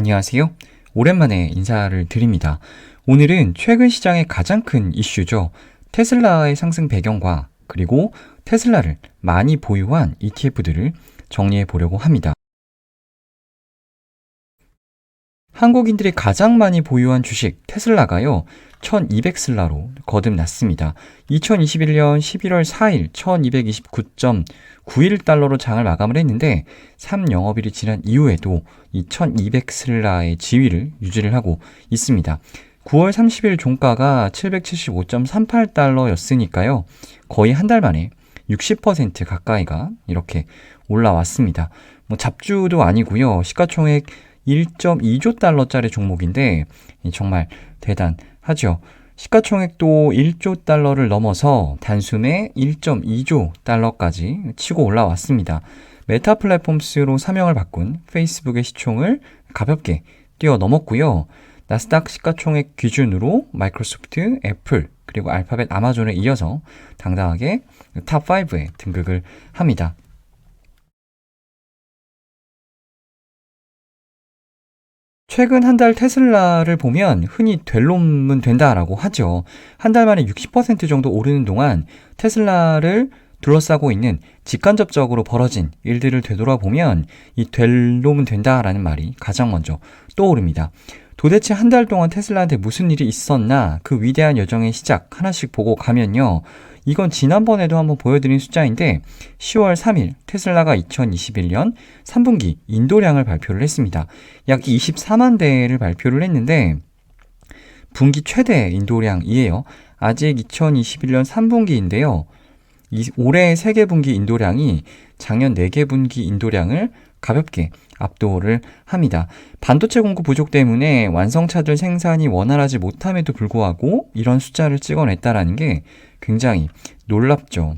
안녕하세요. 오랜만에 인사를 드립니다. 오늘은 최근 시장의 가장 큰 이슈죠. 테슬라의 상승 배경과 그리고 테슬라를 많이 보유한 ETF들을 정리해 보려고 합니다. 한국인들이 가장 많이 보유한 주식 테슬라가요. 1200슬라로 거듭났습니다. 2021년 11월 4일 1229.91달러로 장을 마감을 했는데 3영업일이 지난 이후에도 이 1200슬라의 지위를 유지를 하고 있습니다. 9월 30일 종가가 775.38달러였으니까요. 거의 한 달 만에 60% 가까이가 이렇게 올라왔습니다. 잡주도 아니고요. 시가총액 1.2조 달러짜리 종목인데 정말 대단하죠. 시가총액도 1조 달러를 넘어서 단숨에 1.2조 달러까지 치고 올라왔습니다. 메타 플랫폼스로 사명을 바꾼 페이스북의 시총을 가볍게 뛰어넘었고요. 나스닥 시가총액 기준으로 마이크로소프트, 애플, 그리고 알파벳, 아마존에 이어서 당당하게 탑5에 등극을 합니다. 최근 한 달 테슬라를 보면 흔히 될 놈은 된다라고 하죠. 한 달 만에 60% 정도 오르는 동안 테슬라를 둘러싸고 있는 직간접적으로 벌어진 일들을 되돌아보면 이 될 놈은 된다라는 말이 가장 먼저 떠오릅니다. 도대체 한 달 동안 테슬라한테 무슨 일이 있었나, 그 위대한 여정의 시작 하나씩 보고 가면요. 이건 지난번에도 한번 보여드린 숫자인데 10월 3일 테슬라가 2021년 3분기 인도량을 발표를 했습니다. 약 24만 대를 발표를 했는데 분기 최대 인도량이에요. 아직 2021년 3분기인데요. 올해 세계 분기 인도량이 작년 4개 분기 인도량을 가볍게 압도를 합니다. 반도체 공급 부족 때문에 완성차들 생산이 원활하지 못함에도 불구하고 이런 숫자를 찍어냈다는 게 굉장히 놀랍죠.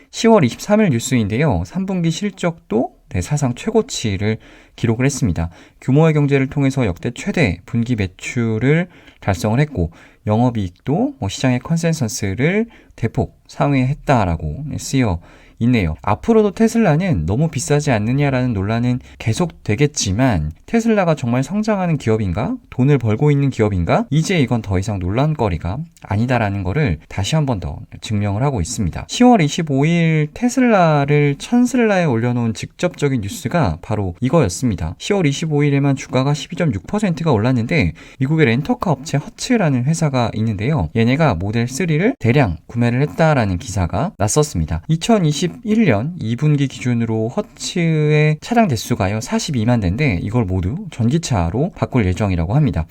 10월 23일 뉴스인데요. 3분기 실적도 사상 최고치를 기록을 했습니다. 규모의 경제를 통해서 역대 최대 분기 매출을 달성을 했고 영업이익도 시장의 컨센서스를 대폭 상회했다라고 쓰여 있네요. 앞으로도 테슬라는 너무 비싸지 않느냐라는 논란은 계속되겠지만 테슬라가 정말 성장하는 기업인가? 돈을 벌고 있는 기업인가? 이제 이건 더 이상 논란거리가 아니다라는 거를 다시 한 번 더 증명을 하고 있습니다. 10월 25일 테슬라를 1000슬라에 올려놓은 직접적인 뉴스가 바로 이거였습니다. 10월 25일에만 주가가 12.6%가 올랐는데 미국의 렌터카 업체 허츠라는 회사가 있는데요. 얘네가 모델 3를 대량 구매를 했다라는 기사가 났었습니다. 2021년 2분기 기준으로 허츠의 차량 대수가요 42만 대인데 이걸 모두 전기차로 바꿀 예정이라고 합니다.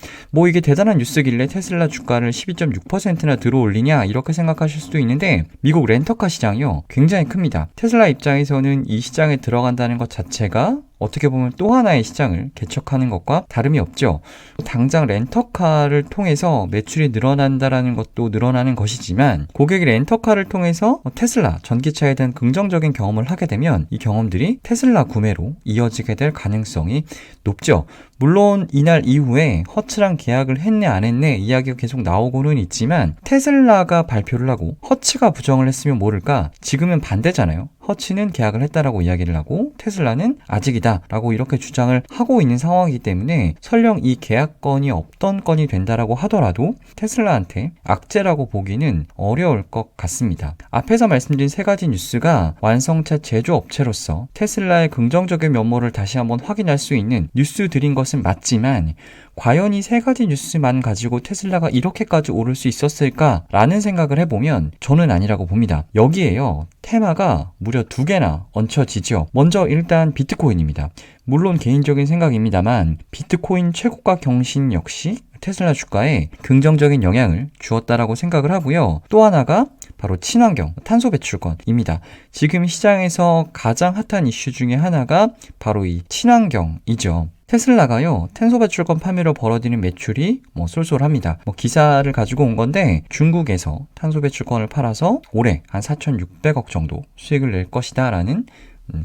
이게 대단한 뉴스길래 테슬라 주가를 12.6%나 들어올리냐 이렇게 생각하실 수도 있는데 미국 렌터카 시장이요 굉장히 큽니다. 테슬라 입장에서는 이 시장에 들어간다는 것 자체가 어떻게 보면 또 하나의 시장을 개척하는 것과 다름이 없죠. 당장 렌터카를 통해서 매출이 늘어난다는 것도 늘어나는 것이지만 고객이 렌터카를 통해서 테슬라 전기차에 대한 긍정적인 경험을 하게 되면 이 경험들이 테슬라 구매로 이어지게 될 가능성이 높죠. 물론 이날 이후에 허츠랑 계약을 했네 안 했네 이야기가 계속 나오고는 있지만 테슬라가 발표를 하고 허츠가 부정을 했으면 모를까 지금은 반대잖아요. 허츠는 계약을 했다라고 이야기를 하고 테슬라는 아직이다 라고 이렇게 주장을 하고 있는 상황이기 때문에 설령 이 계약건이 없던 건이 된다라고 하더라도 테슬라한테 악재라고 보기는 어려울 것 같습니다. 앞에서 말씀드린 세 가지 뉴스가 완성차 제조업체로서 테슬라의 긍정적인 면모를 다시 한번 확인할 수 있는 뉴스들인 것은 맞지만 과연 이 세 가지 뉴스만 가지고 테슬라가 이렇게까지 오를 수 있었을까라는 생각을 해보면 저는 아니라고 봅니다. 여기에요. 테마가 무려 2개나 얹혀지죠. 먼저 일단 비트코인입니다. 물론 개인적인 생각입니다만 비트코인 최고가 경신 역시 테슬라 주가에 긍정적인 영향을 주었다라고 생각을 하고요. 또 하나가 바로 친환경 탄소 배출권입니다. 지금 시장에서 가장 핫한 이슈 중에 하나가 바로 이 친환경이죠. 테슬라가요 탄소 배출권 판매로 벌어들이는 매출이 쏠쏠합니다. 기사를 가지고 온 건데 중국에서 탄소 배출권을 팔아서 올해 한 4,600억 정도 수익을 낼 것이다 라는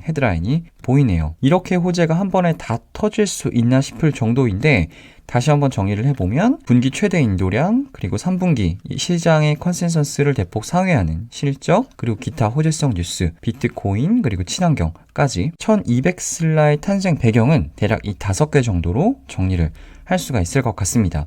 헤드라인이 보이네요. 이렇게 호재가 한 번에 다 터질 수 있나 싶을 정도인데 다시 한번 정리를 해보면 분기 최대 인도량, 그리고 3분기 시장의 컨센서스를 대폭 상회하는 실적, 그리고 기타 호재성 뉴스, 비트코인, 그리고 친환경까지 1200슬라의 탄생 배경은 대략 이 5개 정도로 정리를 할 수가 있을 것 같습니다.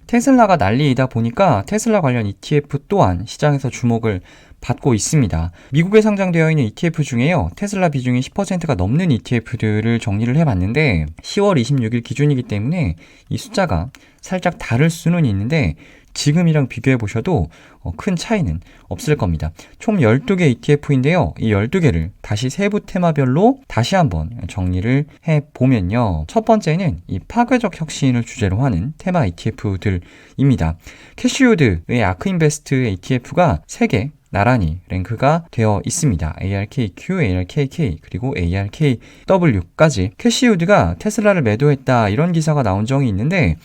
테슬라가 난리이다 보니까 테슬라 관련 ETF 또한 시장에서 주목을 받고 있습니다. 미국에 상장되어 있는 ETF 중에요, 테슬라 비중이 10%가 넘는 ETF들을 정리를 해봤는데 10월 26일 기준이기 때문에 이 숫자가 살짝 다를 수는 있는데 지금이랑 비교해 보셔도 큰 차이는 없을 겁니다. 총 12개 ETF인데요. 이 12개를 다시 세부 테마별로 다시 한번 정리를 해보면요. 첫 번째는 이 파괴적 혁신을 주제로 하는 테마 ETF들입니다. 캐시우드의 아크인베스트 ETF가 3개 나란히 랭크가 되어 있습니다. ARKQ, ARKK, 그리고 ARKW까지. 캐시우드가 테슬라를 매도했다 이런 기사가 나온 적이 있는데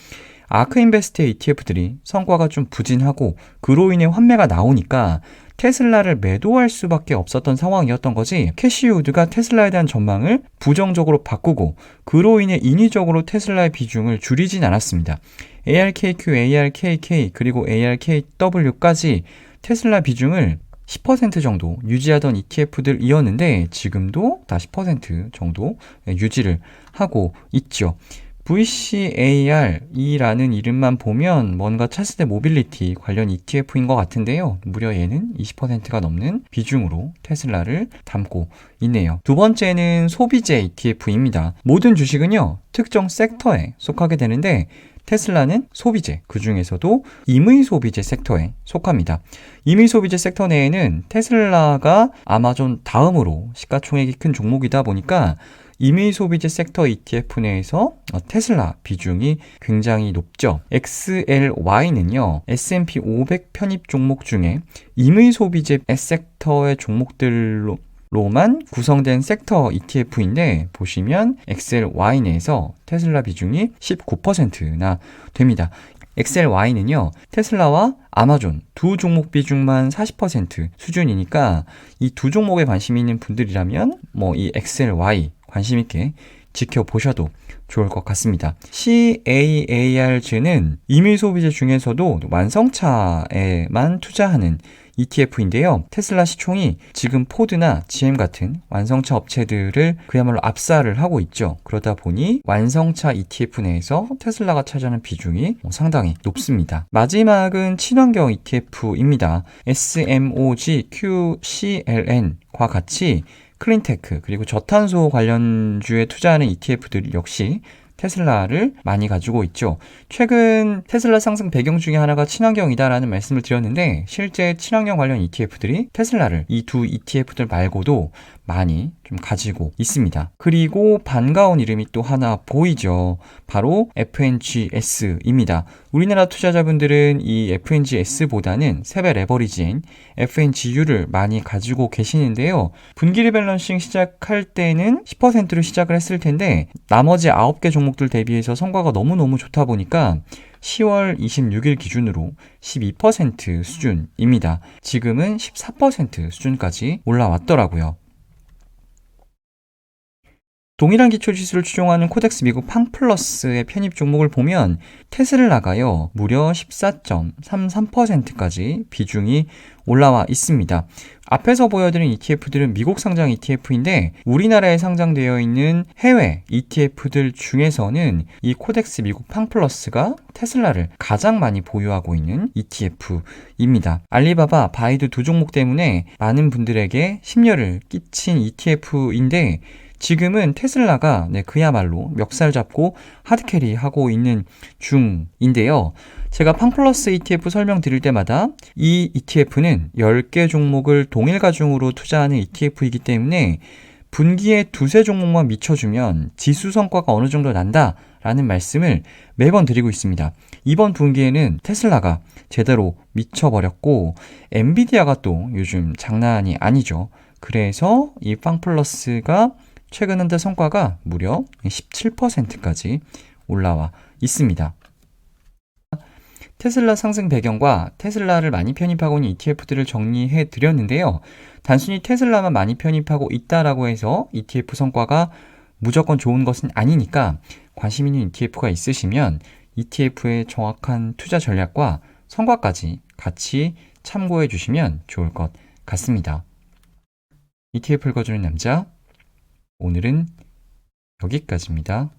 아크인베스트의 ETF들이 성과가 좀 부진하고 그로 인해 환매가 나오니까 테슬라를 매도할 수밖에 없었던 상황이었던 거지, 캐시우드가 테슬라에 대한 전망을 부정적으로 바꾸고 그로 인해 인위적으로 테슬라의 비중을 줄이진 않았습니다. ARKQ, ARKK, 그리고 ARKW까지 테슬라 비중을 10% 정도 유지하던 ETF들이었는데 지금도 다 10% 정도 유지를 하고 있죠. VCAR이라는 이름만 보면 뭔가 차세대 모빌리티 관련 ETF인 것 같은데요. 무려 얘는 20%가 넘는 비중으로 테슬라를 담고 있네요. 두 번째는 소비재 ETF입니다. 모든 주식은요, 특정 섹터에 속하게 되는데 테슬라는 소비재, 그 중에서도 임의 소비재 섹터에 속합니다. 임의 소비재 섹터 내에는 테슬라가 아마존 다음으로 시가총액이 큰 종목이다 보니까 임의 소비재 섹터 ETF 내에서 테슬라 비중이 굉장히 높죠. XLY는요, S&P 500 편입 종목 중에 임의 소비재 섹터의 종목들로만 구성된 섹터 ETF인데 보시면 XLY 내에서 테슬라 비중이 19%나 됩니다. XLY는요, 테슬라와 아마존 두 종목 비중만 40% 수준이니까 이 두 종목에 관심이 있는 분들이라면 이 XLY 관심 있게 지켜보셔도 좋을 것 같습니다. CAARG는 임의 소비재 중에서도 완성차에만 투자하는 ETF인데요. 테슬라 시총이 지금 포드나 GM 같은 완성차 업체들을 그야말로 압살을 하고 있죠. 그러다 보니 완성차 ETF 내에서 테슬라가 차지하는 비중이 상당히 높습니다. 마지막은 친환경 ETF입니다. SMOGQCLN과 같이 클린테크, 그리고 저탄소 관련주에 투자하는 ETF들 역시 테슬라를 많이 가지고 있죠. 최근 테슬라 상승 배경 중에 하나가 친환경이다라는 말씀을 드렸는데 실제 친환경 관련 ETF들이 테슬라를 이 두 ETF들 말고도 많이 좀 가지고 있습니다. 그리고 반가운 이름이 또 하나 보이죠. 바로 FNGS입니다. 우리나라 투자자분들은 이 FNGS보다는 세배 레버리지인 FNGU를 많이 가지고 계시는데요. 분기 리밸런싱 시작할 때는 10%로 시작을 했을 텐데 나머지 9개 종목들 대비해서 성과가 너무너무 좋다 보니까 10월 26일 기준으로 12% 수준입니다. 지금은 14% 수준까지 올라왔더라고요. 동일한 기초지수를 추종하는 코덱스 미국 팡플러스의 편입 종목을 보면 테슬라가요, 무려 14.33%까지 비중이 올라와 있습니다. 앞에서 보여드린 ETF들은 미국 상장 ETF인데 우리나라에 상장되어 있는 해외 ETF들 중에서는 이 코덱스 미국 팡플러스가 테슬라를 가장 많이 보유하고 있는 ETF입니다. 알리바바, 바이두 두 종목 때문에 많은 분들에게 심려를 끼친 ETF인데 지금은 테슬라가 그야말로 멱살 잡고 하드캐리하고 있는 중인데요. 제가 팡플러스 ETF 설명드릴 때마다 이 ETF는 10개 종목을 동일 가중으로 투자하는 ETF이기 때문에 분기에 두세 종목만 미쳐주면 지수 성과가 어느 정도 난다라는 말씀을 매번 드리고 있습니다. 이번 분기에는 테슬라가 제대로 미쳐버렸고 엔비디아가 또 요즘 장난이 아니죠. 그래서 이 팡플러스가 최근 한 달 성과가 무려 17%까지 올라와 있습니다. 테슬라 상승 배경과 테슬라를 많이 편입하고 있는 ETF들을 정리해 드렸는데요. 단순히 테슬라만 많이 편입하고 있다라고 해서 ETF 성과가 무조건 좋은 것은 아니니까 관심 있는 ETF가 있으시면 ETF의 정확한 투자 전략과 성과까지 같이 참고해 주시면 좋을 것 같습니다. ETF 읽어주는 남자, 오늘은 여기까지입니다.